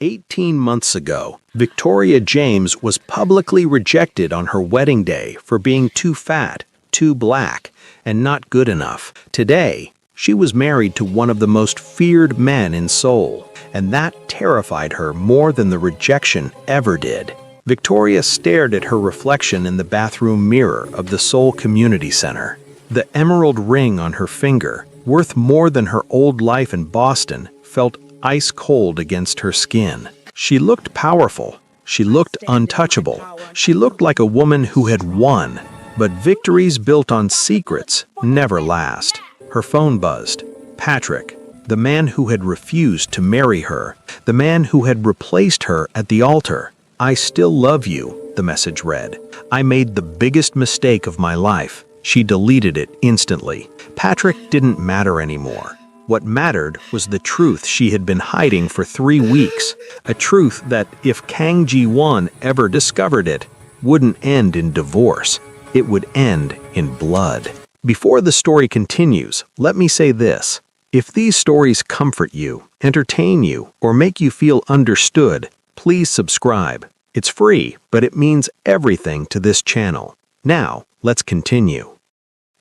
18 months ago, Victoria James was publicly rejected on her wedding day for being too fat, too black, and not good enough. Today, she was married to one of the most feared men in Seoul, and that terrified her more than the rejection ever did. Victoria stared at her reflection in the bathroom mirror of the Seoul Community Center. The emerald ring on her finger, worth more than her old life in Boston, felt ice cold against her skin. She looked powerful. She looked untouchable. She looked like a woman who had won. But victories built on secrets never last. Her phone buzzed. Patrick, the man who had refused to marry her, the man who had replaced her at the altar. "I still love you," the message read. "I made the biggest mistake of my life." She deleted it instantly. Patrick didn't matter anymore. What mattered was the truth she had been hiding for 3 weeks, a truth that, if Kang Ji-won ever discovered it, wouldn't end in divorce. It would end in blood. Before the story continues, let me say this. If these stories comfort you, entertain you, or make you feel understood, please subscribe. It's free, but it means everything to this channel. Now, let's continue.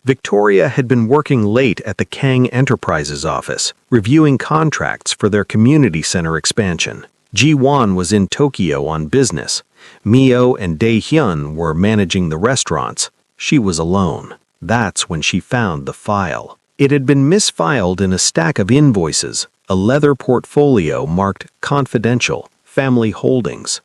Victoria had been working late at the Kang Enterprises office, reviewing contracts for their community center expansion. Ji-won was in Tokyo on business. Mio and Dae-hyun were managing the restaurants. She was alone. That's when she found the file. It had been misfiled in a stack of invoices, a leather portfolio marked Confidential, Family Holdings.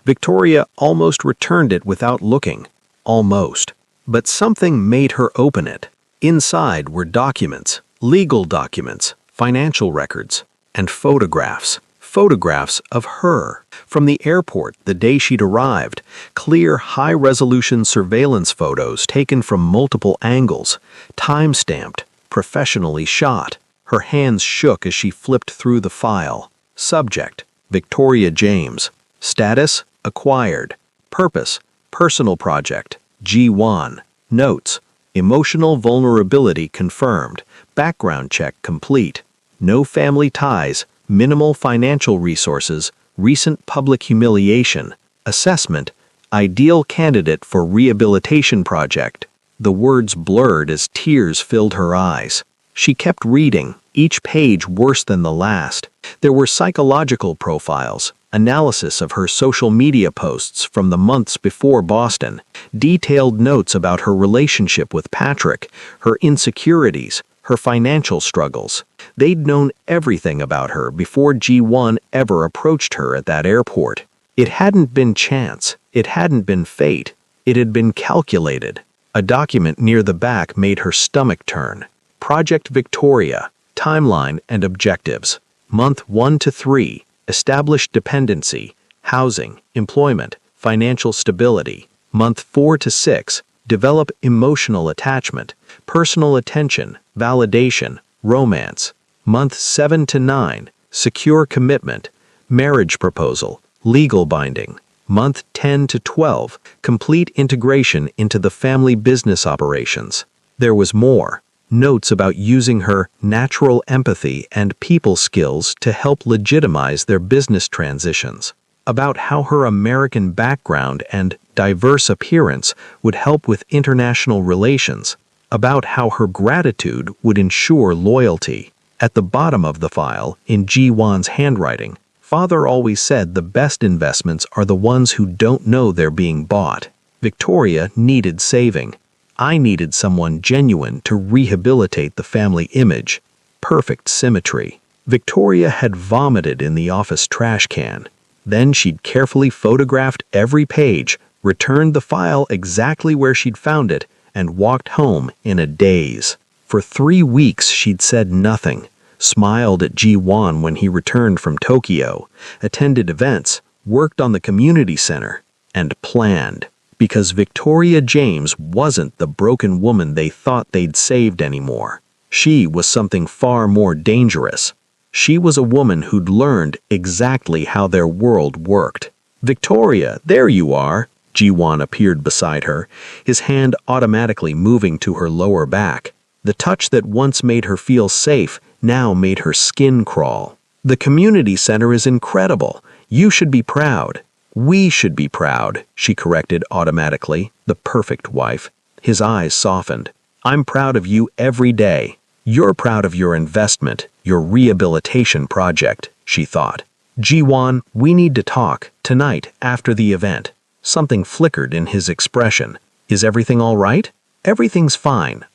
Victoria almost returned it without looking. Almost. But something made her open it. Inside were documents, legal documents, financial records, and photographs. Photographs of her. From the airport the day she'd arrived, clear, high-resolution surveillance photos taken from multiple angles, time-stamped, professionally shot. Her hands shook as she flipped through the file. Subject: Victoria James. Status: acquired. Purpose: personal project. Ji-won. Notes: emotional vulnerability confirmed. Background check complete. No family ties. Minimal financial resources. Recent public humiliation. Assessment: ideal candidate for rehabilitation project. The words blurred as tears filled her eyes. She kept reading, each page worse than the last. There were psychological profiles, analysis of her social media posts from the months before Boston, detailed notes about her relationship with Patrick, her insecurities, her financial struggles. They'd known everything about her before Ji-won ever approached her at that airport. It hadn't been chance. It hadn't been fate. It had been calculated. A document near the back made her stomach turn. Project Victoria. Timeline and objectives. Month 1 to 3. Established dependency, housing, employment, financial stability. Month 4 to 6. Develop emotional attachment, personal attention, validation, romance. Month 7 to 9. Secure commitment, marriage proposal, legal binding. Month 10 to 12. Complete integration into the family business operations. There was more. Notes about using her natural empathy and people skills to help legitimize their business transitions. About how her American background and diverse appearance would help with international relations. About how her gratitude would ensure loyalty. At the bottom of the file, in Ji-won's handwriting, Father always said the best investments are the ones who don't know they're being bought. Victoria needed saving. I needed someone genuine to rehabilitate the family image. Perfect symmetry. Victoria had vomited in the office trash can. Then she'd carefully photographed every page, returned the file exactly where she'd found it, and walked home in a daze. For 3 weeks she'd said nothing, smiled at Ji-won when he returned from Tokyo, attended events, worked on the community center, and planned. Because Victoria James wasn't the broken woman they thought they'd saved anymore. She was something far more dangerous. She was a woman who'd learned exactly how their world worked. "Victoria, there you are!" Ji-won appeared beside her, his hand automatically moving to her lower back. The touch that once made her feel safe now made her skin crawl. The community center is incredible. You should be proud. We should be proud, she corrected automatically, the perfect wife. His eyes softened. I'm proud of you every day. You're proud of your investment, your rehabilitation project, she thought. Ji-won, we need to talk, tonight, after the event. Something flickered in his expression. Is everything all right? Everything's fine,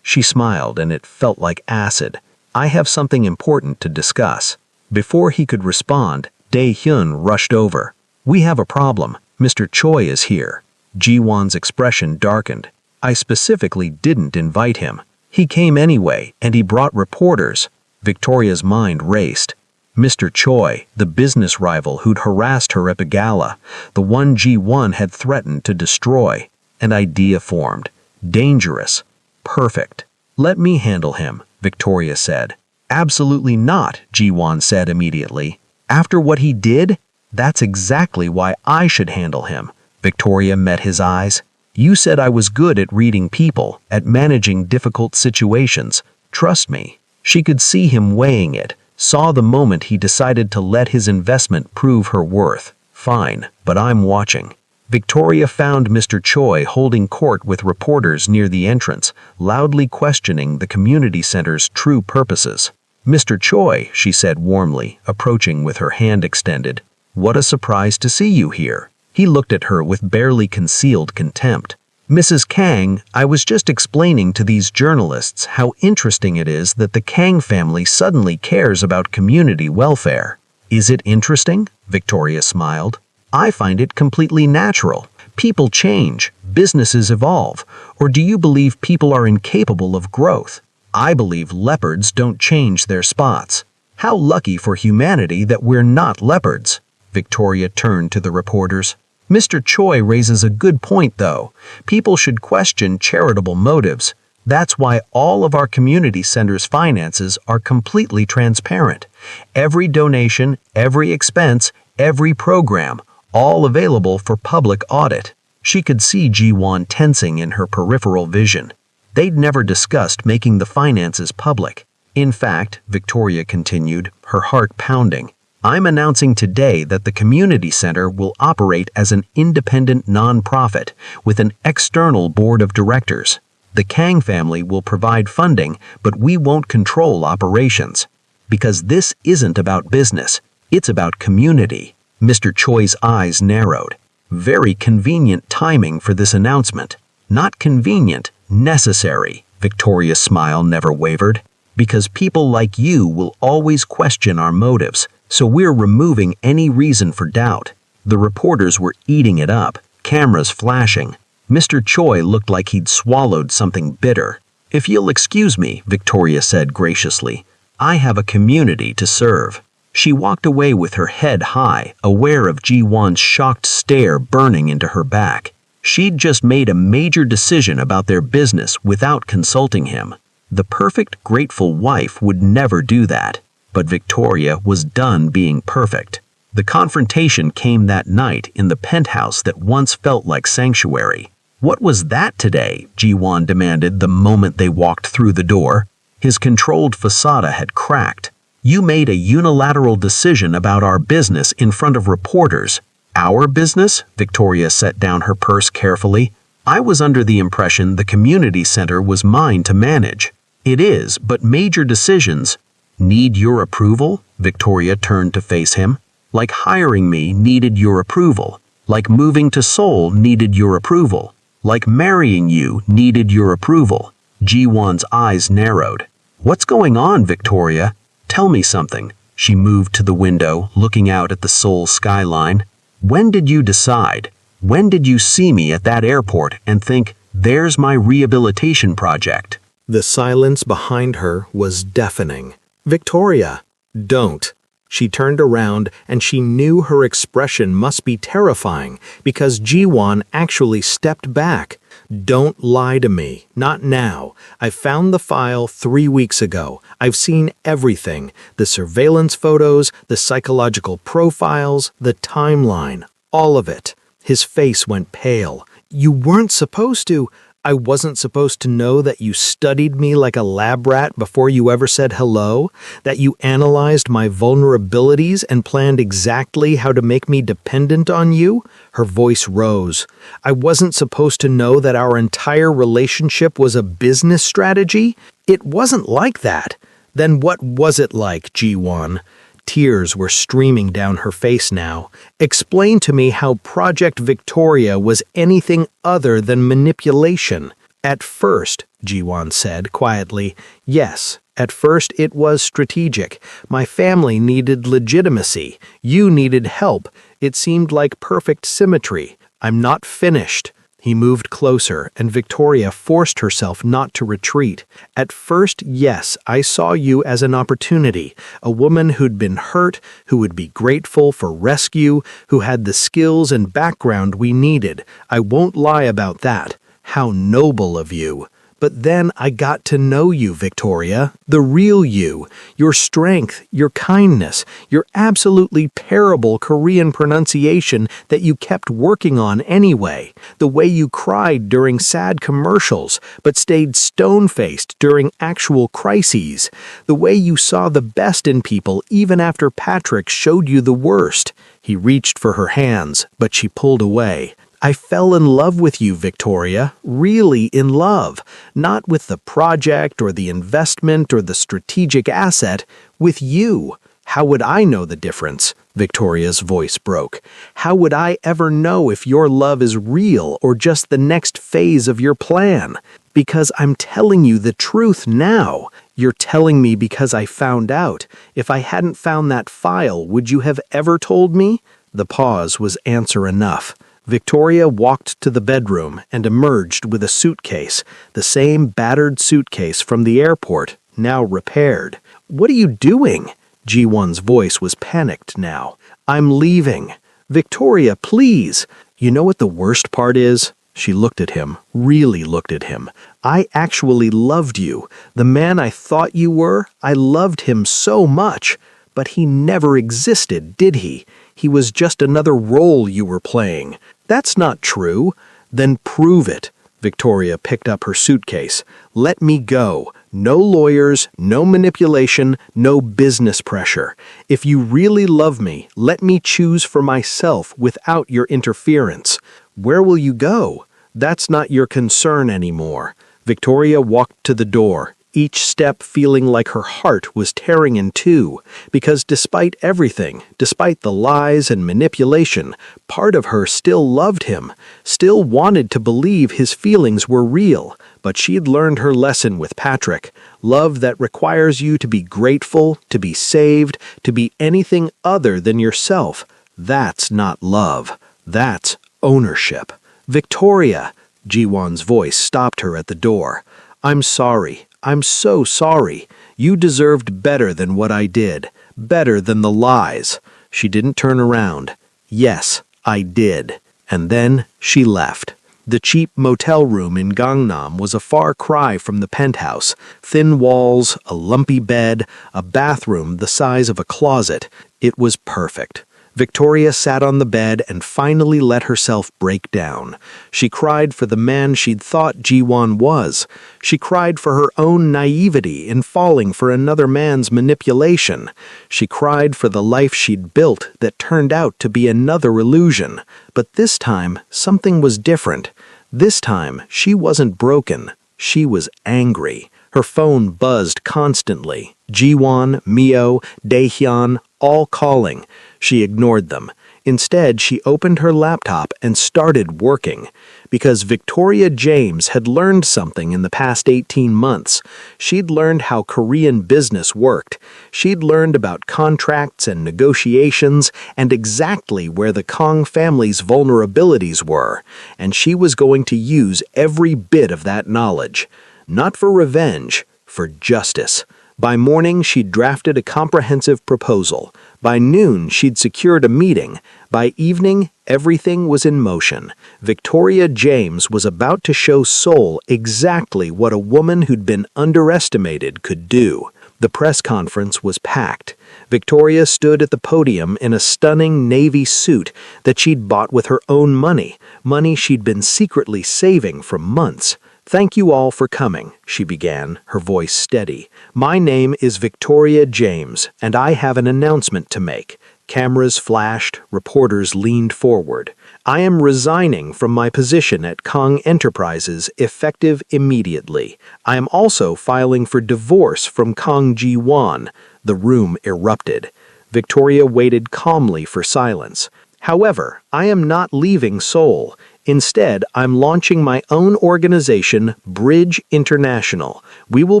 She smiled and it felt like acid. I have something important to discuss. Before he could respond, Dae-hyun rushed over. We have a problem. Mr. Choi is here. Ji-won's expression darkened. I specifically didn't invite him. He came anyway, and he brought reporters. Victoria's mind raced. Mr. Choi, the business rival who'd harassed her at the gala, the one Ji-won had threatened to destroy. An idea formed. Dangerous. Perfect. Let me handle him, Victoria said. Absolutely not, Ji-won said immediately. After what he did? That's exactly why I should handle him. Victoria met his eyes. You said I was good at reading people, at managing difficult situations. Trust me. She could see him weighing it, saw the moment he decided to let his investment prove her worth. Fine, but I'm watching. Victoria found Mr. Choi holding court with reporters near the entrance, loudly questioning the community center's true purposes. Mr. Choi, she said warmly, approaching with her hand extended. What a surprise to see you here. He looked at her with barely concealed contempt. Mrs. Kang, I was just explaining to these journalists how interesting it is that the Kang family suddenly cares about community welfare. Is it interesting? Victoria smiled. I find it completely natural. People change, businesses evolve. Or do you believe people are incapable of growth? I believe leopards don't change their spots. How lucky for humanity that we're not leopards. Victoria turned to the reporters. Mr. Choi raises a good point, though. People should question charitable motives. That's why all of our community centers' finances are completely transparent. Every donation, every expense, every program, all available for public audit. She could see Ji-won tensing in her peripheral vision. They'd never discussed making the finances public. In fact, Victoria continued, her heart pounding, I'm announcing today that the community center will operate as an independent nonprofit with an external board of directors. The Kang family will provide funding, but we won't control operations. Because this isn't about business, it's about community. Mr. Choi's eyes narrowed. Very convenient timing for this announcement. Not convenient, necessary. Victoria's smile never wavered. Because people like you will always question our motives. So we're removing any reason for doubt. The reporters were eating it up, cameras flashing. Mr. Choi looked like he'd swallowed something bitter. If you'll excuse me, Victoria said graciously, I have a community to serve. She walked away with her head high, aware of Ji-won's shocked stare burning into her back. She'd just made a major decision about their business without consulting him. The perfect, grateful wife would never do that. But Victoria was done being perfect. The confrontation came that night in the penthouse that once felt like sanctuary. What was that today? Ji-won demanded the moment they walked through the door. His controlled facade had cracked. You made a unilateral decision about our business in front of reporters. Our business? Victoria set down her purse carefully. I was under the impression the community center was mine to manage. It is, but major decisions need your approval? Victoria turned to face him. Like hiring me needed your approval. Like moving to Seoul needed your approval. Like marrying you needed your approval. Ji-won's eyes narrowed. What's going on, Victoria? Tell me something. She moved to the window, looking out at the Seoul skyline. When did you decide? When did you see me at that airport and think, there's my rehabilitation project? The silence behind her was deafening. Victoria, don't. She turned around and she knew her expression must be terrifying because Ji-won actually stepped back. Don't lie to me. Not now. I found the file 3 weeks ago. I've seen everything. The surveillance photos, the psychological profiles, the timeline. All of it. His face went pale. You weren't supposed to. I wasn't supposed to know that you studied me like a lab rat before you ever said hello, that you analyzed my vulnerabilities and planned exactly how to make me dependent on you? Her voice rose. I wasn't supposed to know that our entire relationship was a business strategy? It wasn't like that. Then what was it like, G1? Tears were streaming down her face now. Explain to me how Project Victoria was anything other than manipulation. At first, Jiwon said quietly, yes, at first it was strategic. My family needed legitimacy. You needed help. It seemed like perfect symmetry. I'm not finished. He moved closer, and Victoria forced herself not to retreat. At first, yes, I saw you as an opportunity, a woman who'd been hurt, who would be grateful for rescue, who had the skills and background we needed. I won't lie about that. How noble of you. But then I got to know you, Victoria, the real you, your strength, your kindness, your absolutely parable Korean pronunciation that you kept working on anyway, the way you cried during sad commercials but stayed stone-faced during actual crises, the way you saw the best in people even after Patrick showed you the worst. He reached for her hands, but she pulled away. I fell in love with you, Victoria, really in love, not with the project or the investment or the strategic asset, with you. How would I know the difference? Victoria's voice broke. How would I ever know if your love is real or just the next phase of your plan? Because I'm telling you the truth now. You're telling me because I found out. If I hadn't found that file, would you have ever told me? The pause was answer enough. Victoria walked to the bedroom and emerged with a suitcase, the same battered suitcase from the airport, now repaired. What are you doing? Ji-won's voice was panicked now. I'm leaving. Victoria, please. You know what the worst part is? She looked at him, really looked at him. I actually loved you. The man I thought you were, I loved him so much. But he never existed, did he? He was just another role you were playing. That's not true. Then prove it. Victoria picked up her suitcase. Let me go. No lawyers, no manipulation, no business pressure. If you really love me, let me choose for myself without your interference. Where will you go? That's not your concern anymore. Victoria walked to the door, each step feeling like her heart was tearing in two, because despite everything, despite the lies and manipulation, part of her still loved him, still wanted to believe his feelings were real. But she'd learned her lesson with Patrick. Love that requires you to be grateful, to be saved, to be anything other than yourself. That's not love. That's ownership. Victoria! Ji-won's voice stopped her at the door. I'm sorry. I'm so sorry. You deserved better than what I did. Better than the lies. She didn't turn around. Yes, I did. And then she left. The cheap motel room in Gangnam was a far cry from the penthouse. Thin walls, a lumpy bed, a bathroom the size of a closet. It was perfect. Victoria sat on the bed and finally let herself break down. She cried for the man she'd thought Ji-won was. She cried for her own naivety in falling for another man's manipulation. She cried for the life she'd built that turned out to be another illusion. But this time, something was different. This time, she wasn't broken. She was angry. Her phone buzzed constantly. Ji-won, Mio, Daehyun, all calling. She ignored them. Instead, she opened her laptop and started working. Because Victoria James had learned something in the past 18 months. She'd learned how Korean business worked. She'd learned about contracts and negotiations and exactly where the Kong family's vulnerabilities were. And she was going to use every bit of that knowledge. Not for revenge, for justice. By morning, she'd drafted a comprehensive proposal. By noon, she'd secured a meeting. By evening, everything was in motion. Victoria James was about to show Seoul exactly what a woman who'd been underestimated could do. The press conference was packed. Victoria stood at the podium in a stunning navy suit that she'd bought with her own money, money she'd been secretly saving for months. "Thank you all for coming," she began, her voice steady. "My name is Victoria James, and I have an announcement to make." Cameras flashed, reporters leaned forward. "I am resigning from my position at Kong Enterprises effective immediately. I am also filing for divorce from Kong Ji-won." The room erupted. Victoria waited calmly for silence. "However, I am not leaving Seoul. Instead, I'm launching my own organization, Bridge International. We will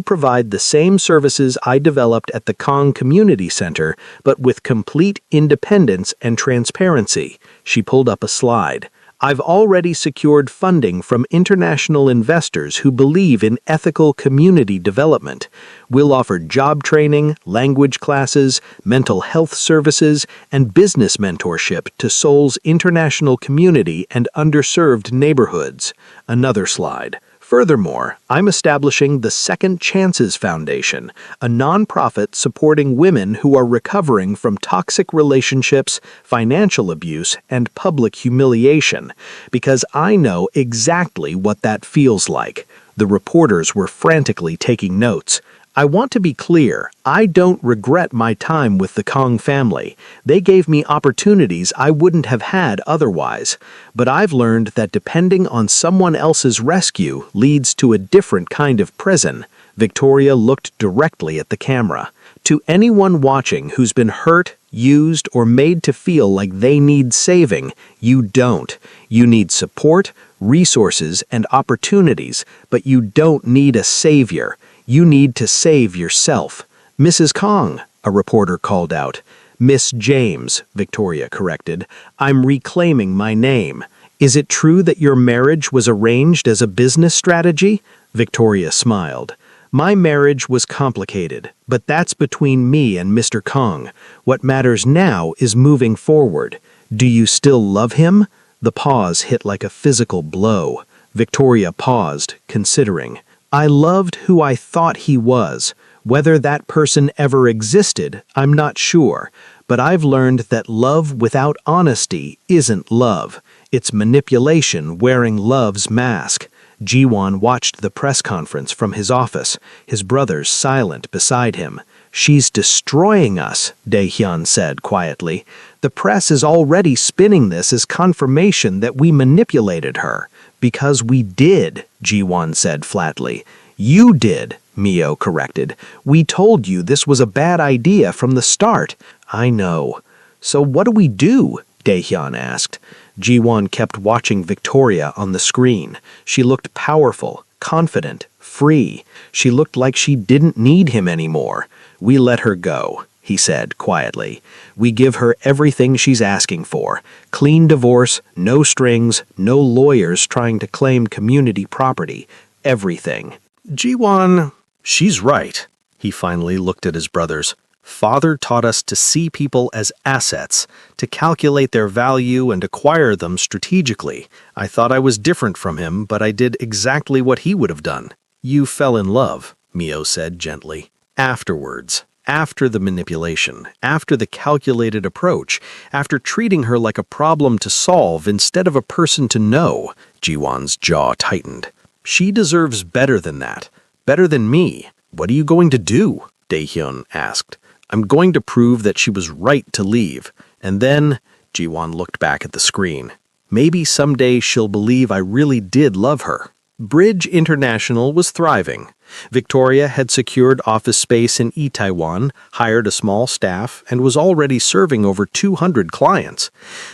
provide the same services I developed at the Kong Community Center, but with complete independence and transparency." She pulled up a slide. "I've already secured funding from international investors who believe in ethical community development. We'll offer job training, language classes, mental health services, and business mentorship to Seoul's international community and underserved neighborhoods." Another slide. "Furthermore, I'm establishing the Second Chances Foundation, a nonprofit supporting women who are recovering from toxic relationships, financial abuse, and public humiliation, because I know exactly what that feels like." The reporters were frantically taking notes. "I want to be clear, I don't regret my time with the Kong family. They gave me opportunities I wouldn't have had otherwise. But I've learned that depending on someone else's rescue leads to a different kind of prison." Victoria looked directly at the camera. "To anyone watching who's been hurt, used, or made to feel like they need saving, you don't. You need support, resources, and opportunities, but you don't need a savior. You need to save yourself." "Mrs. Kong," a reporter called out. "Miss James," Victoria corrected. "I'm reclaiming my name. Is it true that your marriage was arranged as a business strategy?" Victoria smiled. "My marriage was complicated, but that's between me and Mr. Kong. What matters now is moving forward. Do you still love him?" The pause hit like a physical blow. Victoria paused, considering. "I loved who I thought he was. Whether that person ever existed, I'm not sure. But I've learned that love without honesty isn't love. It's manipulation wearing love's mask." Ji-won watched the press conference from his office, his brothers silent beside him. "She's destroying us," Dae-hyun said quietly. "The press is already spinning this as confirmation that we manipulated her." "Because we did," Ji-won said flatly. "You did," Mio corrected. "We told you this was a bad idea from the start." "I know. So what do we do?" Dae-hyun asked. Ji-won kept watching Victoria on the screen. She looked powerful, confident, free. She looked like she didn't need him anymore. "We let her go," he said quietly. "We give her everything she's asking for. Clean divorce, no strings, no lawyers trying to claim community property. Everything." "Ji-won, she's right." He finally looked at his brothers. "Father taught us to see people as assets, to calculate their value and acquire them strategically. I thought I was different from him, but I did exactly what he would have done." "You fell in love," Mio said gently. "Afterwards. After the manipulation, after the calculated approach, after treating her like a problem to solve instead of a person to know." Ji-won's jaw tightened. "She deserves better than that. Better than me." "What are you going to do?" Dae-hyun asked. "I'm going to prove that she was right to leave. And then," Ji-won looked back at the screen, "maybe someday she'll believe I really did love her." Bridge International was thriving. Victoria had secured office space in Itaewon, hired a small staff, and was already serving over 200 clients.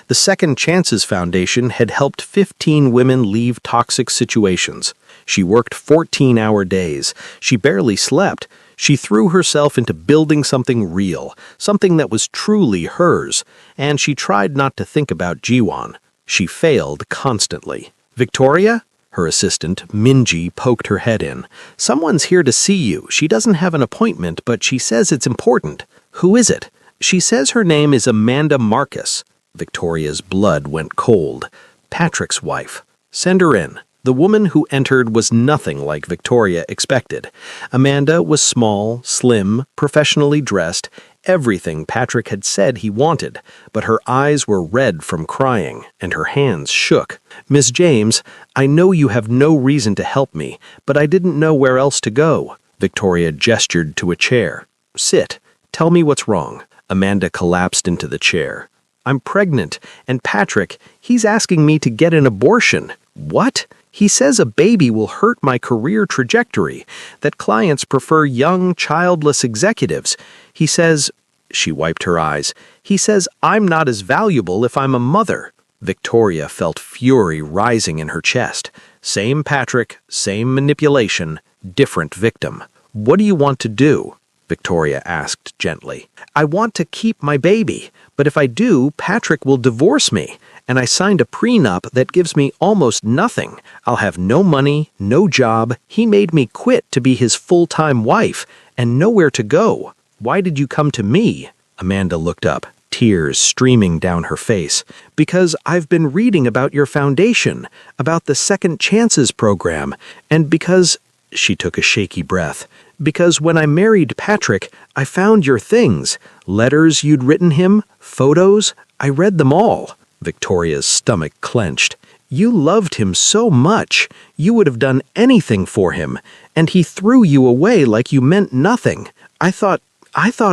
The Second Chances Foundation had helped 15 women leave toxic situations. She worked 14-hour days. She barely slept. She threw herself into building something real, something that was truly hers, and she tried not to think about Ji-won. She failed constantly. "Victoria?" Her assistant, Minji, poked her head in. "Someone's here to see you. She doesn't have an appointment, but she says it's important." "Who is it?" "She says her name is Amanda Marcus." Victoria's blood went cold. "Patrick's wife. Send her in." The woman who entered was nothing like Victoria expected. Amanda was small, slim, professionally dressed, everything Patrick had said he wanted, but her eyes were red from crying, and her hands shook. "Miss James, I know you have no reason to help me, but I didn't know where else to go." Victoria gestured to a chair. "Sit. Tell me what's wrong." Amanda collapsed into the chair. "I'm pregnant, and Patrick, he's asking me to get an abortion." "What?" "He says a baby will hurt my career trajectory, that clients prefer young, childless executives. He says," she wiped her eyes, "he says I'm not as valuable if I'm a mother." Victoria felt fury rising in her chest. Same Patrick, same manipulation, different victim. "What do you want to do?" Victoria asked gently. "I want to keep my baby, but if I do, Patrick will divorce me, and I signed a prenup that gives me almost nothing. I'll have no money, no job. He made me quit to be his full-time wife, and nowhere to go. Why did you come to me?" Amanda looked up, tears streaming down her face. "Because I've been reading about your foundation, about the Second Chances program, and because—" she took a shaky breath. "Because when I married Patrick, I found your things. Letters you'd written him, photos. I read them all." Victoria's stomach clenched. "You loved him so much. You would have done anything for him, and he threw you away like you meant nothing. I thought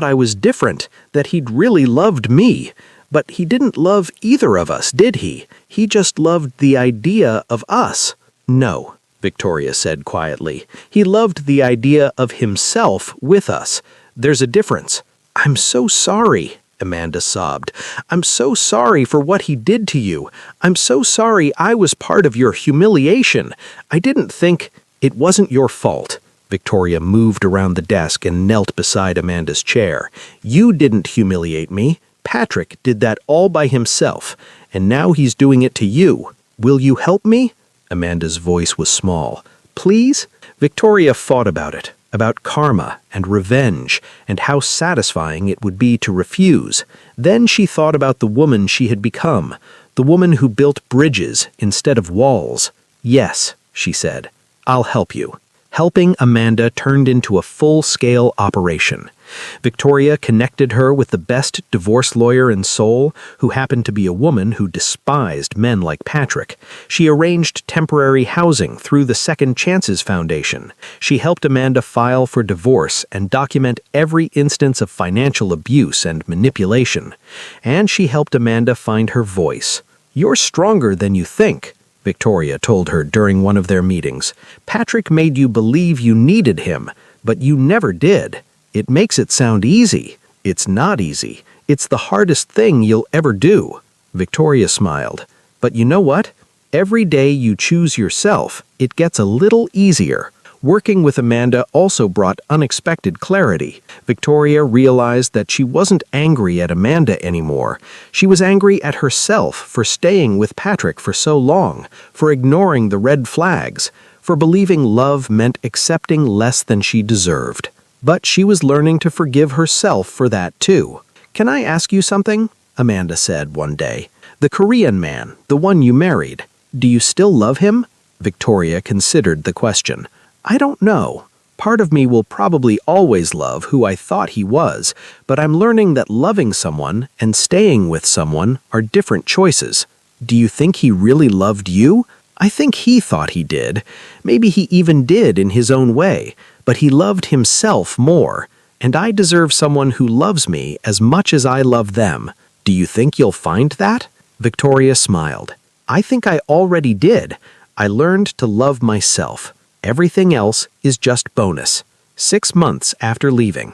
I was different, that he'd really loved me. But he didn't love either of us, did he? He just loved the idea of us." "No," Victoria said quietly. "He loved the idea of himself with us. There's a difference." "I'm so sorry," Amanda sobbed. "I'm so sorry for what he did to you. I'm so sorry I was part of your humiliation. I didn't think—" "It wasn't your fault." Victoria moved around the desk and knelt beside Amanda's chair. "You didn't humiliate me. Patrick did that all by himself, and now he's doing it to you. Will you help me?" Amanda's voice was small. "Please?" Victoria thought about karma and revenge, and how satisfying it would be to refuse. Then she thought about the woman she had become, the woman who built bridges instead of walls. "Yes," she said, "I'll help you." Helping Amanda turned into a full-scale operation. Victoria connected her with the best divorce lawyer in Seoul, who happened to be a woman who despised men like Patrick. She arranged temporary housing through the Second Chances Foundation. She helped Amanda file for divorce and document every instance of financial abuse and manipulation. And she helped Amanda find her voice. "You're stronger than you think," Victoria told her during one of their meetings. "Patrick made you believe you needed him, but you never did. It makes it sound easy. It's not easy. It's the hardest thing you'll ever do." Victoria smiled. "But you know what? Every day you choose yourself, it gets a little easier." Working with Amanda also brought unexpected clarity. Victoria realized that she wasn't angry at Amanda anymore. She was angry at herself for staying with Patrick for so long, for ignoring the red flags, for believing love meant accepting less than she deserved. But she was learning to forgive herself for that too. "Can I ask you something?" Amanda said one day. "The Korean man, the one you married, do you still love him?" Victoria considered the question. "I don't know. Part of me will probably always love who I thought he was, but I'm learning that loving someone and staying with someone are different choices." "Do you think he really loved you?" "I think he thought he did. Maybe he even did in his own way, but he loved himself more, and I deserve someone who loves me as much as I love them. Do you think you'll find that?" Victoria smiled. "I think I already did. I learned to love myself. Everything else is just bonus." 6 months after leaving,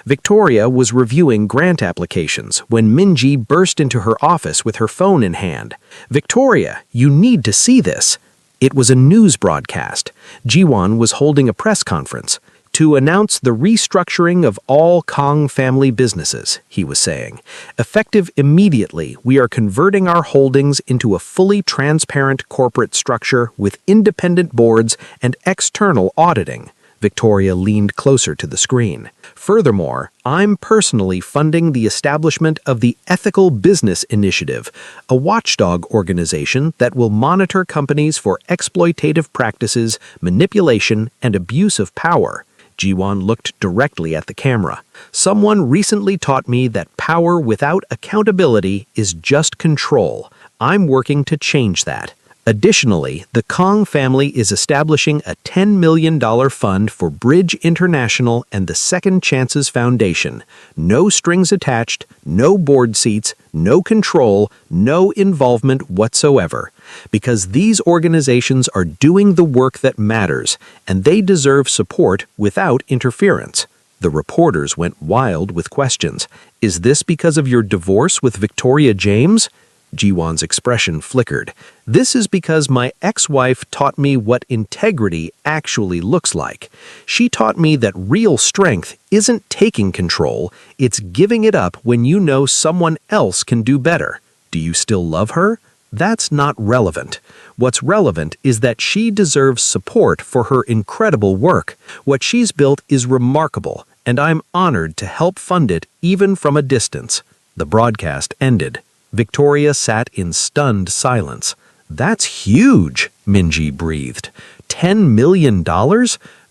Victoria was reviewing grant applications when Minji burst into her office with her phone in hand. "Victoria, you need to see this." It was a news broadcast. Jiwon was holding a press conference to announce the restructuring of all Kong family businesses, he was saying. "Effective immediately, we are converting our holdings into a fully transparent corporate structure with independent boards and external auditing." Victoria leaned closer to the screen. "Furthermore, I'm personally funding the establishment of the Ethical Business Initiative, a watchdog organization that will monitor companies for exploitative practices, manipulation, and abuse of power." Jiwon looked directly at the camera. Someone recently taught me that power without accountability is just control. I'm working to change that. Additionally, the Kong family is establishing a $10 million fund for Bridge International and the Second Chances Foundation. No strings attached, no board seats, no control, no involvement whatsoever. Because these organizations are doing the work that matters, and they deserve support without interference. The reporters went wild with questions. Is this because of your divorce with Victoria James? Jiwon's expression flickered. This is because my ex-wife taught me what integrity actually looks like. She taught me that real strength isn't taking control, it's giving it up when you know someone else can do better. Do you still love her? That's not relevant. What's relevant is that she deserves support for her incredible work. What she's built is remarkable, and I'm honored to help fund it even from a distance. The broadcast ended. Victoria sat in stunned silence. That's huge, Minji breathed. $10 million?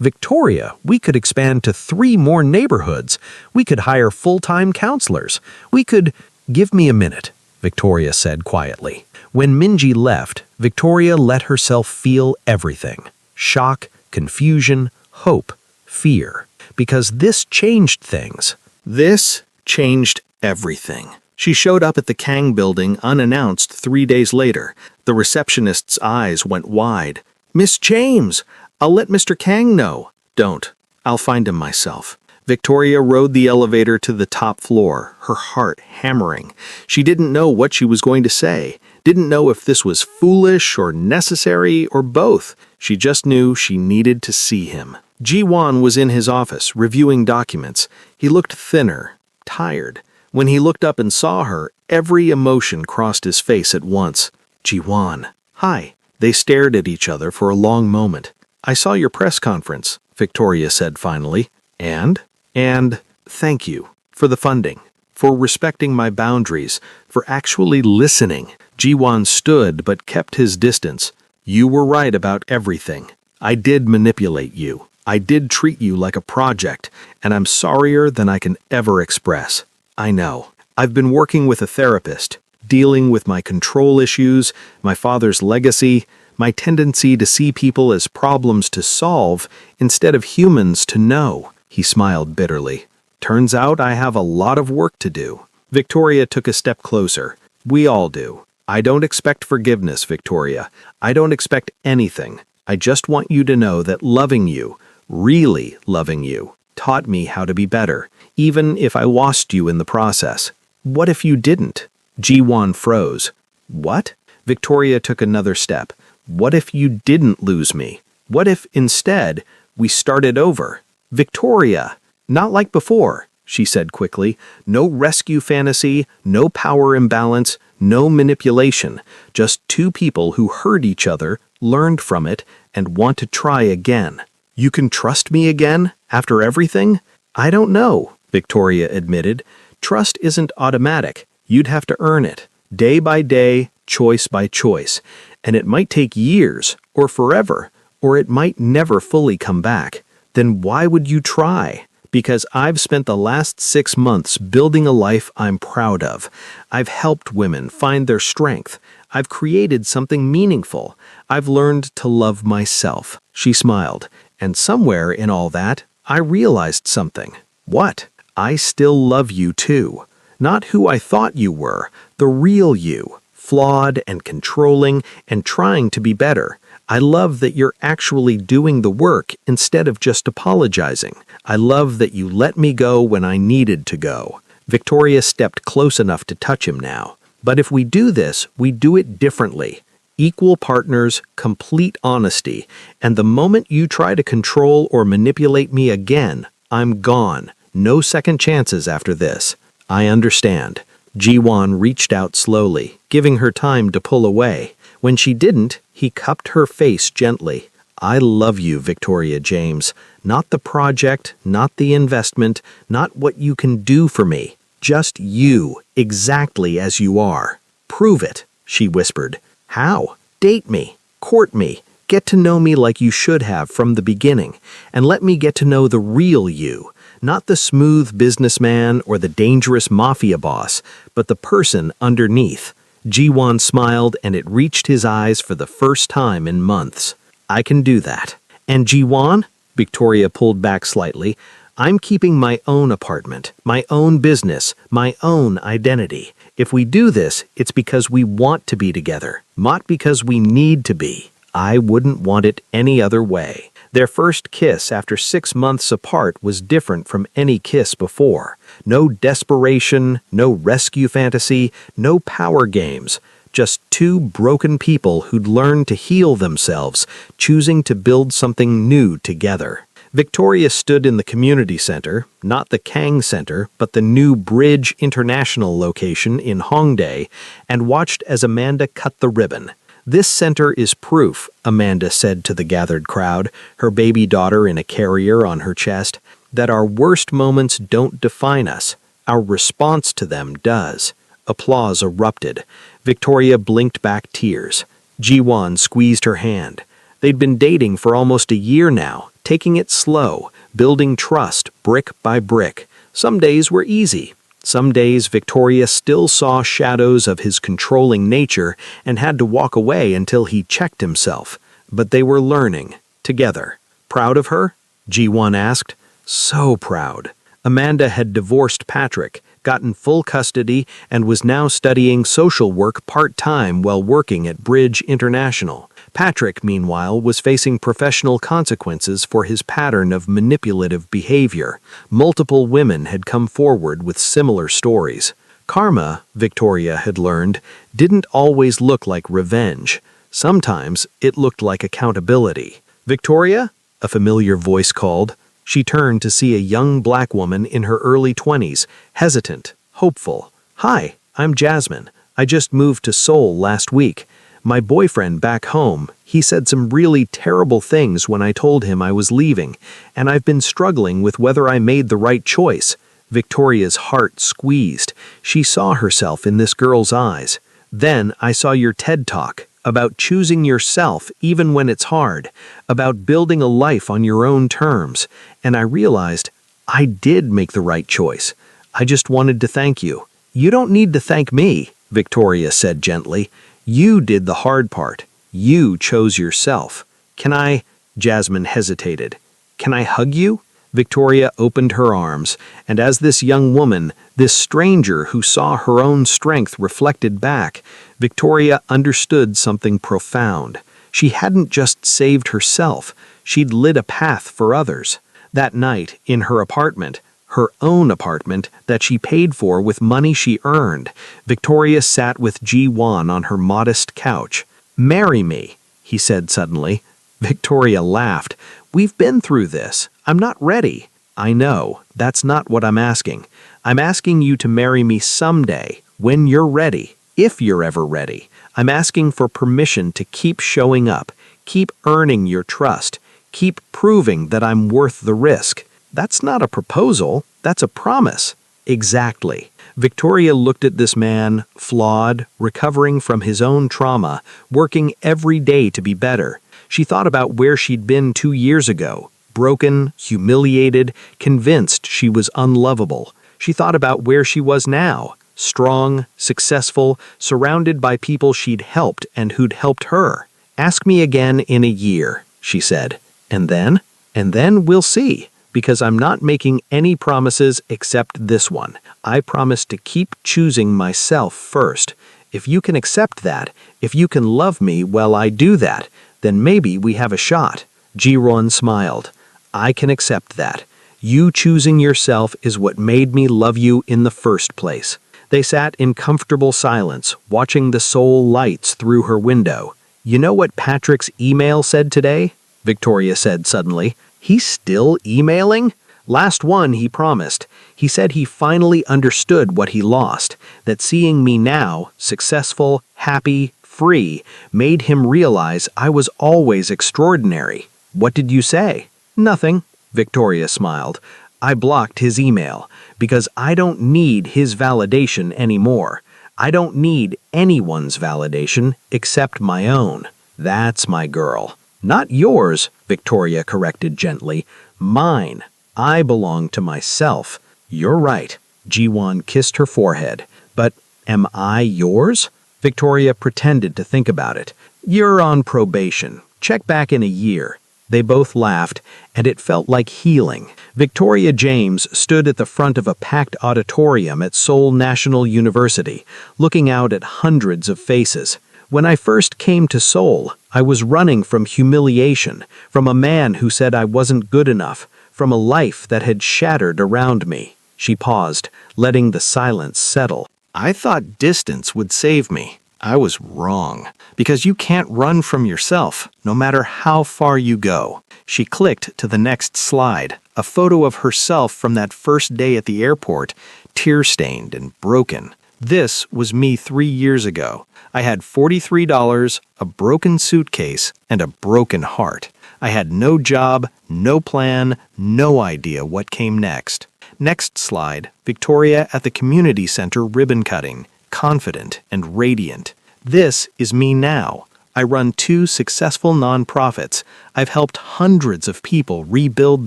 Victoria, we could expand to 3 more neighborhoods. We could hire full-time counselors. We could... Give me a minute, Victoria said quietly. When Minji left, Victoria let herself feel everything. Shock, confusion, hope, fear. Because this changed things. This changed everything. She showed up at the Kang building unannounced 3 days later. The receptionist's eyes went wide. "Miss James! I'll let Mr. Kang know." "Don't. I'll find him myself." Victoria rode the elevator to the top floor, her heart hammering. She didn't know what she was going to say, didn't know if this was foolish or necessary or both. She just knew she needed to see him. Jiwon was in his office, reviewing documents. He looked thinner, tired. When he looked up and saw her, every emotion crossed his face at once. "Jiwon." "Hi." They stared at each other for a long moment. "I saw your press conference," Victoria said finally. And thank you for the funding, for respecting my boundaries, for actually listening." Jiwon stood but kept his distance. "You were right about everything. I did manipulate you. I did treat you like a project, and I'm sorrier than I can ever express. I know. I've been working with a therapist, dealing with my control issues, my father's legacy, my tendency to see people as problems to solve instead of humans to know." He smiled bitterly. "Turns out I have a lot of work to do." Victoria took a step closer. "We all do. I don't expect forgiveness, Victoria. I don't expect anything. I just want you to know that loving you, really loving you, taught me how to be better, even if I lost you in the process." "What if you didn't?" Jiwon froze. "What?" Victoria took another step. "What if you didn't lose me? What if, instead, we started over?" "Victoria!" "Not like before," she said quickly. "No rescue fantasy, no power imbalance, no manipulation. Just 2 people who heard each other, learned from it, and want to try again." "You can trust me again, after everything?" "I don't know," Victoria admitted. "Trust isn't automatic. You'd have to earn it, day by day, choice by choice. And it might take years, or forever, or it might never fully come back. Then why would you try? Because I've spent the last 6 months building a life I'm proud of. I've helped women find their strength. I've created something meaningful. I've learned to love myself." She smiled. "And somewhere in all that, I realized something." "What?" "I still love you too. Not who I thought you were, the real you, flawed and controlling and trying to be better. I love that you're actually doing the work instead of just apologizing. I love that you let me go when I needed to go." Victoria stepped close enough to touch him now. "But if we do this, we do it differently. Equal partners, complete honesty, and the moment you try to control or manipulate me again, I'm gone. No second chances after this." "I understand." Jiwon reached out slowly, giving her time to pull away. When she didn't, he cupped her face gently. "I love you, Victoria James. Not the project, not the investment, not what you can do for me. Just you, exactly as you are." "Prove it," she whispered. "How?" "Date me. Court me. Get to know me like you should have from the beginning, and let me get to know the real you, not the smooth businessman or the dangerous mafia boss, but the person underneath." Ji-won smiled, and it reached his eyes for the first time in months. "I can do that." "And Ji-won?" Victoria pulled back slightly. "I'm keeping my own apartment, my own business, my own identity. If we do this, it's because we want to be together, not because we need to be. I wouldn't want it any other way." Their first kiss after 6 months apart was different from any kiss before. No desperation, no rescue fantasy, no power games. Just two broken people who'd learned to heal themselves, choosing to build something new together. Victoria stood in the community center, not the Kang Center, but the new Bridge International location in Hongdae, and watched as Amanda cut the ribbon. "This center is proof," Amanda said to the gathered crowd, her baby daughter in a carrier on her chest, "that our worst moments don't define us. Our response to them does." Applause erupted. Victoria blinked back tears. Ji-won squeezed her hand. They'd been dating for almost a year now, taking it slow, building trust brick by brick. Some days were easy. Some days Victoria still saw shadows of his controlling nature and had to walk away until he checked himself. But they were learning, together. "Proud of her?" Ji-won asked. "So proud." Amanda had divorced Patrick, gotten full custody, and was now studying social work part-time while working at Bridge International. Patrick, meanwhile, was facing professional consequences for his pattern of manipulative behavior. Multiple women had come forward with similar stories. Karma, Victoria had learned, didn't always look like revenge. Sometimes it looked like accountability. "Victoria?" a familiar voice called. She turned to see a young black woman in her early 20s, hesitant, hopeful. "Hi, I'm Jasmine. I just moved to Seoul last week. My boyfriend back home, he said some really terrible things when I told him I was leaving, and I've been struggling with whether I made the right choice." Victoria's heart squeezed. She saw herself in this girl's eyes. "Then I saw your TED Talk about choosing yourself even when it's hard, about building a life on your own terms, and I realized I did make the right choice. I just wanted to thank you." "You don't need to thank me," Victoria said gently. "You did the hard part. You chose yourself." "Can I?" Jasmine hesitated. "Can I hug you?" Victoria opened her arms, and as this young woman, this stranger who saw her own strength reflected back, Victoria understood something profound. She hadn't just saved herself, she'd lit a path for others. That night, in her apartment, her own apartment that she paid for with money she earned, Victoria sat with Ji-won on her modest couch. "Marry me," he said suddenly. Victoria laughed. "We've been through this. I'm not ready." "I know. That's not what I'm asking. I'm asking you to marry me someday, when you're ready, if you're ever ready. I'm asking for permission to keep showing up, keep earning your trust, keep proving that I'm worth the risk." "That's not a proposal. That's a promise." "Exactly." Victoria looked at this man, flawed, recovering from his own trauma, working every day to be better. She thought about where she'd been 2 years ago, broken, humiliated, convinced she was unlovable. She thought about where she was now, strong, successful, surrounded by people she'd helped and who'd helped her. "Ask me again in a year," she said. "And then? And then we'll see. Because I'm not making any promises except this one. I promise to keep choosing myself first. If you can accept that, if you can love me while I do that, then maybe we have a shot." Ji-won smiled. "I can accept that. You choosing yourself is what made me love you in the first place." They sat in comfortable silence, watching the Seoul lights through her window. "You know what Patrick's email said today?" Victoria said suddenly. "He's still emailing?" "Last one, he promised. He said he finally understood what he lost, that seeing me now, successful, happy, free, made him realize I was always extraordinary." "What did you say?" "Nothing," Victoria smiled. "I blocked his email, because I don't need his validation anymore. I don't need anyone's validation except my own." "That's my girl." Not yours, Victoria corrected gently. Mine. I belong to myself. You're right. Jiwon kissed her forehead. But am I yours? Victoria pretended to think about it. You're on probation. Check back in a year. They both laughed, and it felt like healing. Victoria James stood at the front of a packed auditorium at Seoul National University, looking out at hundreds of faces. When I first came to Seoul, I was running from humiliation, from a man who said I wasn't good enough, from a life that had shattered around me. She paused, letting the silence settle. I thought distance would save me. I was wrong, because you can't run from yourself, no matter how far you go. She clicked to the next slide, a photo of herself from that first day at the airport, tear-stained and broken. This was me 3 years ago. I had $43, a broken suitcase, and a broken heart. I had no job, no plan, no idea what came next. Next slide, Victoria at the community center ribbon cutting, confident and radiant. This is me now. I run 2 successful nonprofits. I've helped hundreds of people rebuild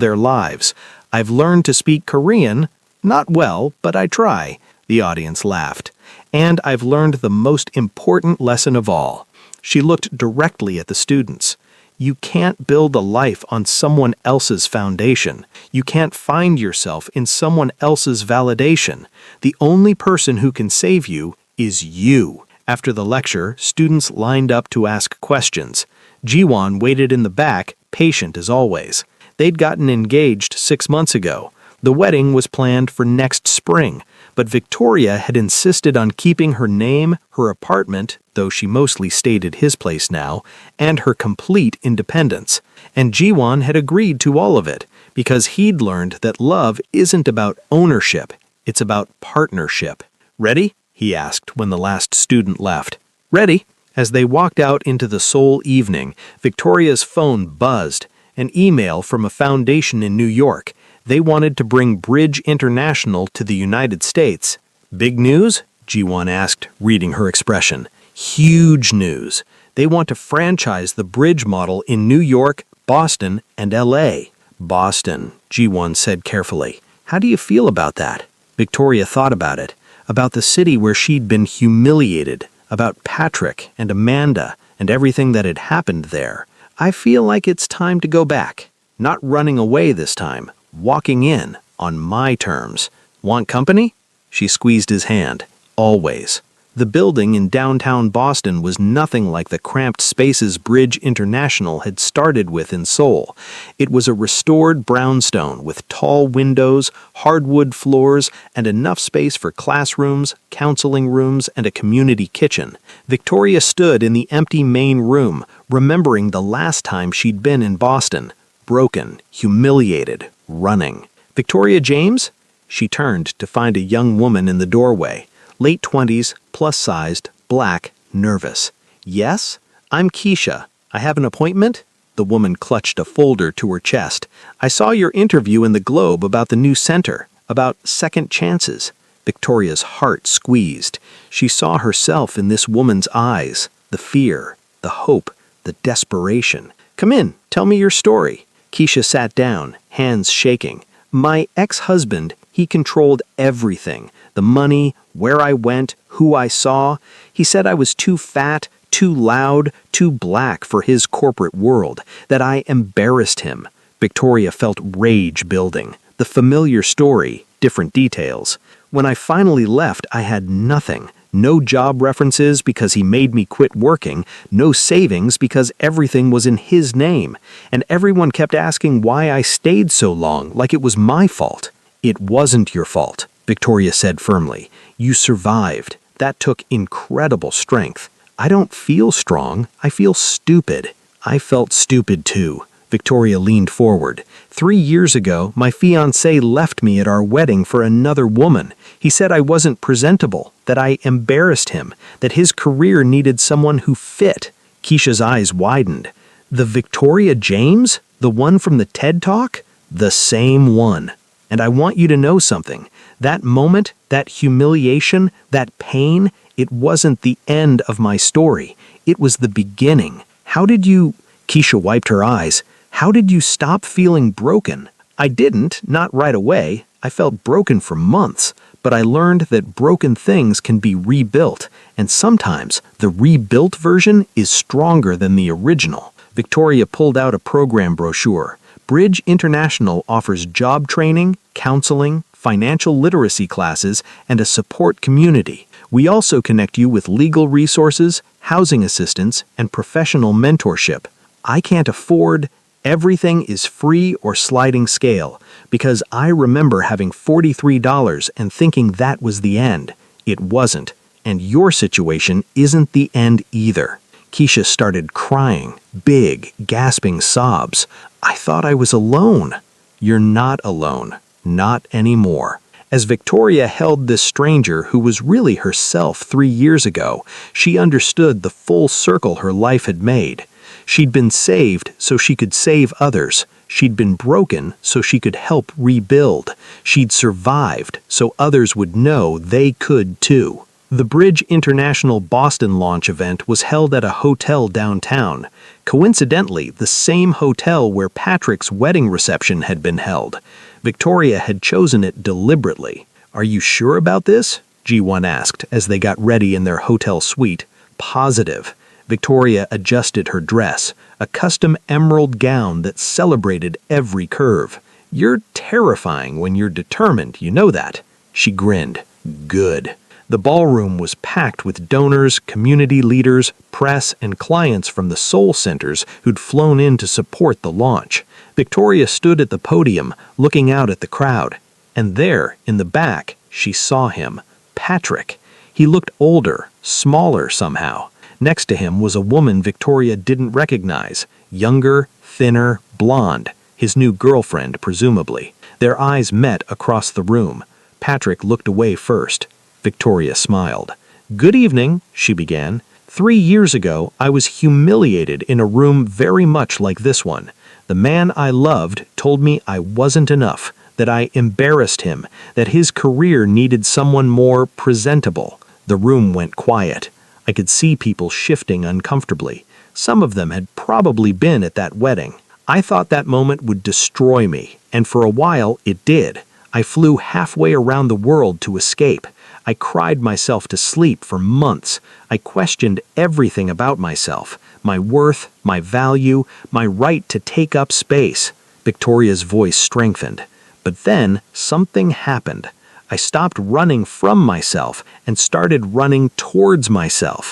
their lives. I've learned to speak Korean. Not well, but I try. The audience laughed. And I've learned the most important lesson of all. She looked directly at the students. You can't build a life on someone else's foundation. You can't find yourself in someone else's validation. The only person who can save you is you. After the lecture, students lined up to ask questions. Jiwon waited in the back, patient as always. They'd gotten engaged 6 months ago. The wedding was planned for next spring, but Victoria had insisted on keeping her name, her apartment, though she mostly stayed at his place now, and her complete independence. And Jiwon had agreed to all of it, because he'd learned that love isn't about ownership, it's about partnership. Ready? He asked when the last student left. Ready? As they walked out into the Seoul evening, Victoria's phone buzzed. An email from a foundation in New York. They wanted to bring Bridge International to the United States. Big news? Jiwon asked, reading her expression. Huge news. They want to franchise the Bridge model in New York, Boston, and LA. Boston, Jiwon said carefully. How do you feel about that? Victoria thought about it. About the city where she'd been humiliated. About Patrick and Amanda and everything that had happened there. I feel like it's time to go back. Not running away this time. Walking in, on my terms. Want company? She squeezed his hand. Always. The building in downtown Boston was nothing like the cramped spaces Bridge International had started with in Seoul. It was a restored brownstone with tall windows, hardwood floors, and enough space for classrooms, counseling rooms, and a community kitchen. Victoria stood in the empty main room, remembering the last time she'd been in Boston. Broken, humiliated, running. Victoria James? She turned to find a young woman in the doorway. Late 20s, plus-sized, black, nervous. Yes? I'm Keisha. I have an appointment? The woman clutched a folder to her chest. I saw your interview in the Globe about the new center, about second chances. Victoria's heart squeezed. She saw herself in this woman's eyes, the fear, the hope, the desperation. Come in, tell me your story. Keisha sat down, hands shaking. My ex-husband, he controlled everything. The money, where I went, who I saw. He said I was too fat, too loud, too black for his corporate world, that I embarrassed him. Victoria felt rage building. The familiar story, different details. When I finally left, I had nothing. No job references because he made me quit working, no savings because everything was in his name, and everyone kept asking why I stayed so long, like it was my fault. It wasn't your fault, Victoria said firmly. You survived. That took incredible strength. I don't feel strong. I feel stupid. I felt stupid too. Victoria leaned forward. 3 years ago, my fiancé left me at our wedding for another woman. He said I wasn't presentable, that I embarrassed him, that his career needed someone who fit. Keisha's eyes widened. The Victoria James? The one from the TED Talk? The same one. And I want you to know something. That moment, that humiliation, that pain, it wasn't the end of my story. It was the beginning. How did you... Keisha wiped her eyes. How did you stop feeling broken? I didn't, not right away. I felt broken for months, but I learned that broken things can be rebuilt, and sometimes the rebuilt version is stronger than the original. Victoria pulled out a program brochure. Bridge International offers job training, counseling, financial literacy classes, and a support community. We also connect you with legal resources, housing assistance, and professional mentorship. I can't afford. Everything is free or sliding scale, because I remember having $43 and thinking that was the end. It wasn't, and your situation isn't the end either. Keisha started crying, big, gasping sobs. I thought I was alone. You're not alone. Not anymore. As Victoria held this stranger who was really herself 3 years ago, she understood the full circle her life had made. She'd been saved so she could save others. She'd been broken so she could help rebuild. She'd survived so others would know they could too. The Bridge International Boston launch event was held at a hotel downtown. Coincidentally, the same hotel where Patrick's wedding reception had been held. Victoria had chosen it deliberately. Are you sure about this? G1 asked as they got ready in their hotel suite. Positive. Victoria adjusted her dress, a custom emerald gown that celebrated every curve. You're terrifying when you're determined, you know that. She grinned. Good. The ballroom was packed with donors, community leaders, press, and clients from the soul centers who'd flown in to support the launch. Victoria stood at the podium, looking out at the crowd. And there, in the back, she saw him. Patrick. He looked older, smaller somehow. Next to him was a woman Victoria didn't recognize. Younger, thinner, blonde. His new girlfriend, presumably. Their eyes met across the room. Patrick looked away first. Victoria smiled. Good evening, she began. 3 years ago, I was humiliated in a room very much like this one. The man I loved told me I wasn't enough, that I embarrassed him, that his career needed someone more presentable. The room went quiet. I could see people shifting uncomfortably. Some of them had probably been at that wedding. I thought that moment would destroy me, and for a while it did. I flew halfway around the world to escape. I cried myself to sleep for months. I questioned everything about myself, my worth, my value, my right to take up space. Victoria's voice strengthened. But then something happened. I stopped running from myself and started running towards myself.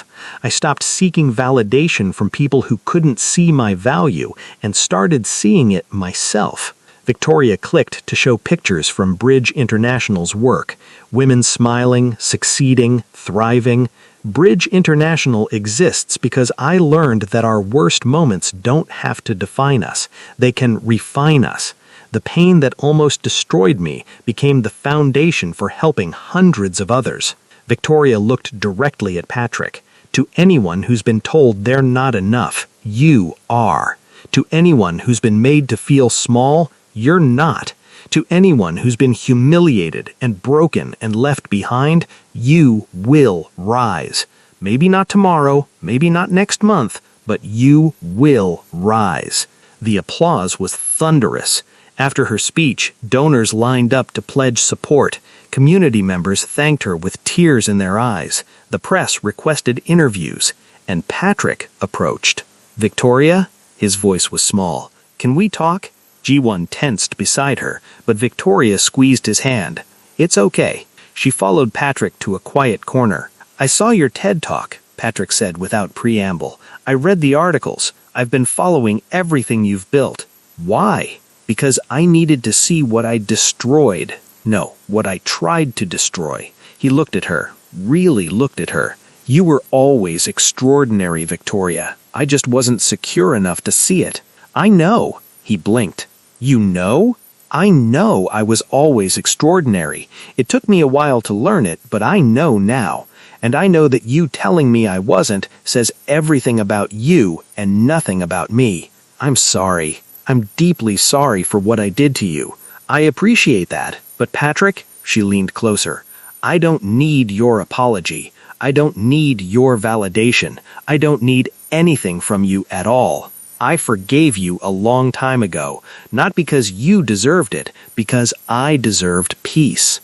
I stopped seeking validation from people who couldn't see my value and started seeing it myself. Victoria clicked to show pictures from Bridge International's work. Women smiling, succeeding, thriving. Bridge International exists because I learned that our worst moments don't have to define us. They can refine us. The pain that almost destroyed me became the foundation for helping hundreds of others. Victoria looked directly at Patrick. To anyone who's been told they're not enough, you are. To anyone who's been made to feel small, you're not. To anyone who's been humiliated and broken and left behind, you will rise. Maybe not tomorrow, maybe not next month, but you will rise. The applause was thunderous. After her speech, donors lined up to pledge support. Community members thanked her with tears in their eyes. The press requested interviews, and Patrick approached. Victoria? His voice was small. Can we talk? G1 tensed beside her, but Victoria squeezed his hand. It's okay. She followed Patrick to a quiet corner. I saw your TED Talk, Patrick said without preamble. I read the articles. I've been following everything you've built. Why? Because I needed to see what I destroyed. No, what I tried to destroy. He looked at her, really looked at her. You were always extraordinary, Victoria. I just wasn't secure enough to see it. I know. He blinked. You know? I know I was always extraordinary. It took me a while to learn it, but I know now. And I know that you telling me I wasn't says everything about you and nothing about me. I'm sorry. I'm deeply sorry for what I did to you. I appreciate that. But Patrick, she leaned closer, I don't need your apology. I don't need your validation. I don't need anything from you at all. I forgave you a long time ago, not because you deserved it, because I deserved peace.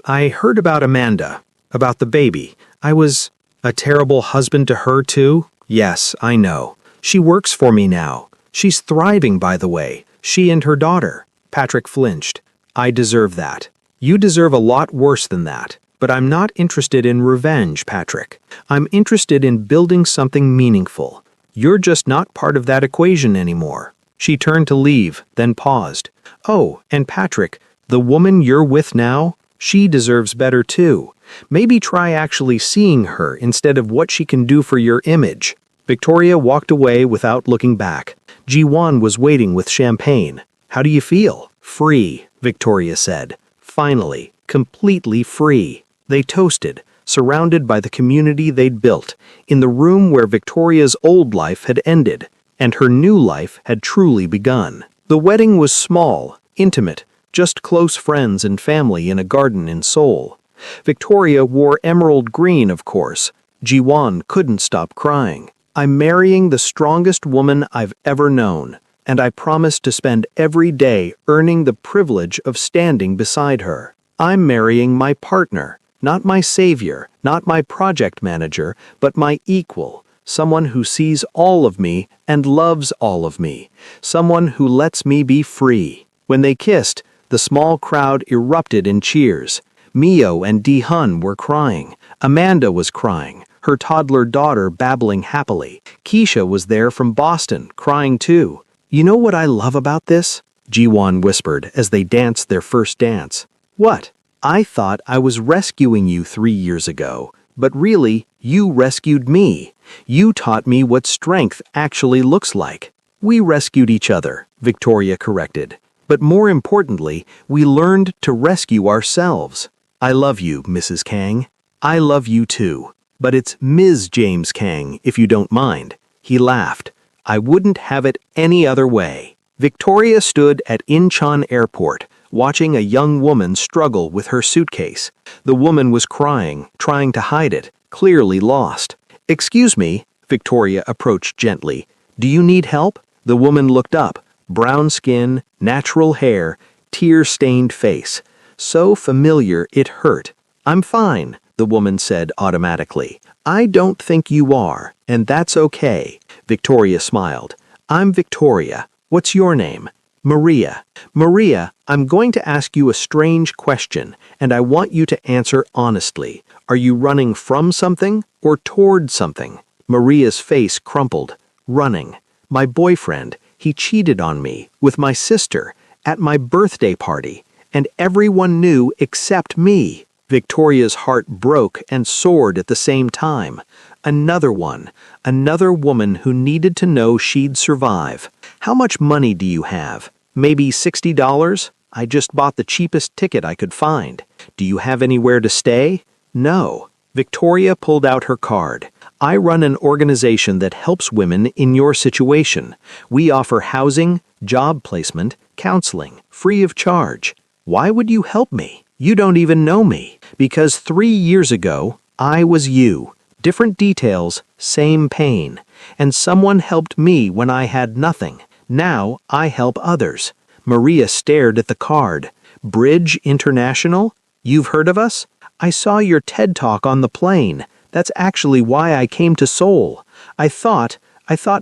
I heard about Amanda, about the baby. I was a terrible husband to her too? Yes, I know. She works for me now. She's thriving, by the way. She and her daughter. Patrick flinched. I deserve that. You deserve a lot worse than that. But I'm not interested in revenge, Patrick. I'm interested in building something meaningful. You're just not part of that equation anymore. She turned to leave, then paused. Oh, and Patrick, the woman you're with now, she deserves better too. Maybe try actually seeing her instead of what she can do for your image. Victoria walked away without looking back. Ji-won was waiting with champagne. How do you feel? Free, Victoria said. Finally, completely free. They toasted, surrounded by the community they'd built, in the room where Victoria's old life had ended, and her new life had truly begun. The wedding was small, intimate, just close friends and family in a garden in Seoul. Victoria wore emerald green, of course. Ji-won couldn't stop crying. I'm marrying the strongest woman I've ever known, and I promise to spend every day earning the privilege of standing beside her. I'm marrying my partner, not my savior, not my project manager, but my equal, someone who sees all of me and loves all of me, someone who lets me be free. When they kissed, the small crowd erupted in cheers. Mio and Dee-hun were crying. Amanda was crying, her toddler daughter babbling happily. Keisha was there from Boston, crying too. You know what I love about this? Ji-won whispered as they danced their first dance. What? I thought I was rescuing you 3 years ago, but really, you rescued me. You taught me what strength actually looks like. We rescued each other, Victoria corrected. But more importantly, we learned to rescue ourselves. I love you, Mrs. Kang. I love you too. But it's Ms. James Kang, if you don't mind. He laughed. I wouldn't have it any other way. Victoria stood at Incheon Airport, watching a young woman struggle with her suitcase. The woman was crying, trying to hide it, clearly lost. Excuse me, Victoria approached gently. Do you need help? The woman looked up. Brown skin, natural hair, tear-stained face. So familiar it hurt. I'm fine, the woman said automatically. I don't think you are, and that's okay. Victoria smiled. I'm Victoria. What's your name? Maria. Maria, I'm going to ask you a strange question, and I want you to answer honestly. Are you running from something or toward something? Maria's face crumpled. Running. My boyfriend, he cheated on me with my sister at my birthday party, and everyone knew except me. Victoria's heart broke and soared at the same time. Another one, another woman who needed to know she'd survive. How much money do you have? Maybe $60? I just bought the cheapest ticket I could find. Do you have anywhere to stay? No. Victoria pulled out her card. I run an organization that helps women in your situation. We offer housing, job placement, counseling, free of charge. Why would you help me? You don't even know me. Because 3 years ago, I was you. Different details, same pain. And someone helped me when I had nothing. Now I help others. Maria stared at the card. Bridge International? You've heard of us? I saw your TED Talk on the plane. That's actually why I came to Seoul. I thought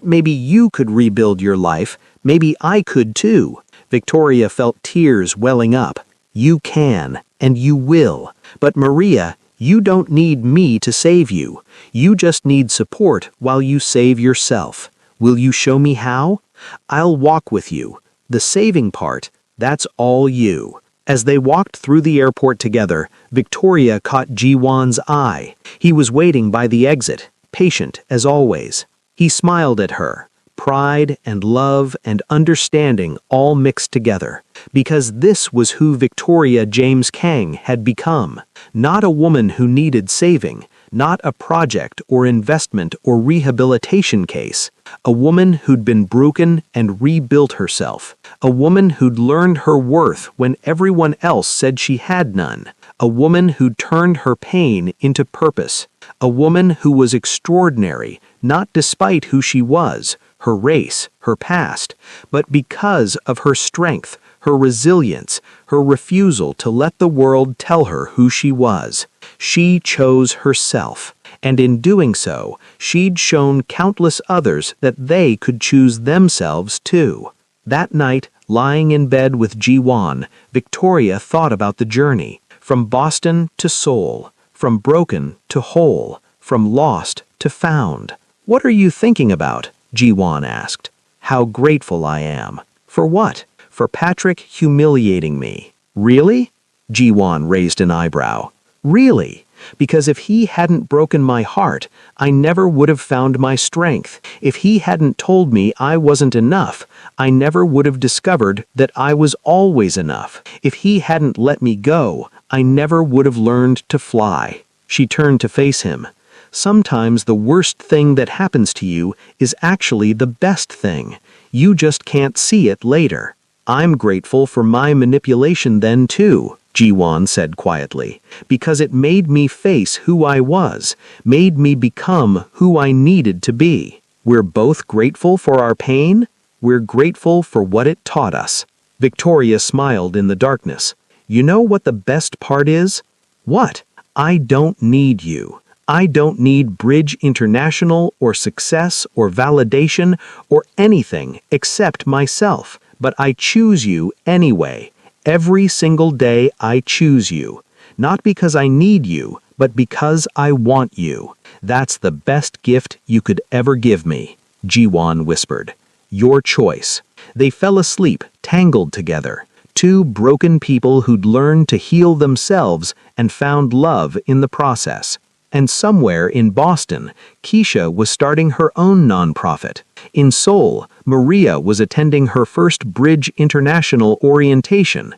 maybe you could rebuild your life. Maybe I could too. Victoria felt tears welling up. You can, and you will. But Maria, you don't need me to save you. You just need support while you save yourself. Will you show me how? I'll walk with you. The saving part, that's all you. As they walked through the airport together, Victoria caught Ji-won's eye. He was waiting by the exit, patient as always. He smiled at her. Pride and love and understanding all mixed together. Because this was who Victoria James Kang had become. Not a woman who needed saving. Not a project or investment or rehabilitation case. A woman who'd been broken and rebuilt herself. A woman who'd learned her worth when everyone else said she had none. A woman who'd turned her pain into purpose. A woman who was extraordinary, not despite who she was, her race, her past, but because of her strength, her resilience, her refusal to let the world tell her who she was. She chose herself, and in doing so, she'd shown countless others that they could choose themselves too. That night, lying in bed with Ji-won, Victoria thought about the journey, from Boston to Seoul, from broken to whole, from lost to found. "What are you thinking about?" Ji-won asked. "How grateful I am." "For what?" "For Patrick humiliating me." "Really?" Ji-won raised an eyebrow. "Really? Because if he hadn't broken my heart, I never would have found my strength. If he hadn't told me I wasn't enough, I never would have discovered that I was always enough. If he hadn't let me go, I never would have learned to fly." She turned to face him. "Sometimes the worst thing that happens to you is actually the best thing. You just can't see it later." "I'm grateful for my manipulation then too," Ji-won said quietly, "because it made me face who I was, made me become who I needed to be." "We're both grateful for our pain? We're grateful for what it taught us." Victoria smiled in the darkness. "You know what the best part is?" "What?" "I don't need you. I don't need Bridge International or success or validation or anything except myself. But I choose you anyway. Every single day I choose you. Not because I need you, but because I want you. That's the best gift you could ever give me," Ji-won whispered. "Your choice." They fell asleep, tangled together. Two broken people who'd learned to heal themselves and found love in the process. And somewhere in Boston, Keisha was starting her own nonprofit. In Seoul, Maria was attending her first Bridge International orientation.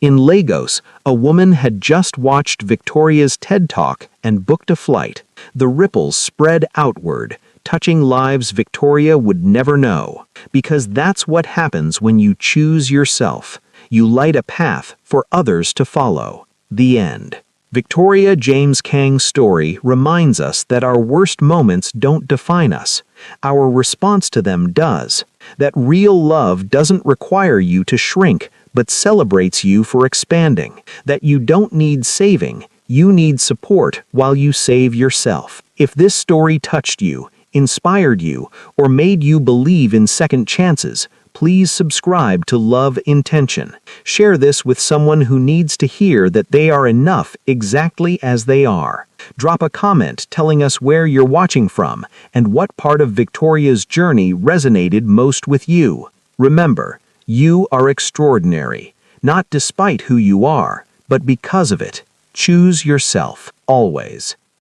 In Lagos, a woman had just watched Victoria's TED Talk and booked a flight. The ripples spread outward, touching lives Victoria would never know. Because that's what happens when you choose yourself. You light a path for others to follow. The end. Victoria James Kang's story reminds us that our worst moments don't define us. Our response to them does. That real love doesn't require you to shrink, but celebrates you for expanding. That you don't need saving, you need support while you save yourself. If this story touched you, inspired you, or made you believe in second chances, please subscribe to Love Intention. Share this with someone who needs to hear that they are enough exactly as they are. Drop a comment telling us where you're watching from and what part of Victoria's journey resonated most with you. Remember, you are extraordinary, not despite who you are, but because of it. Choose yourself, always.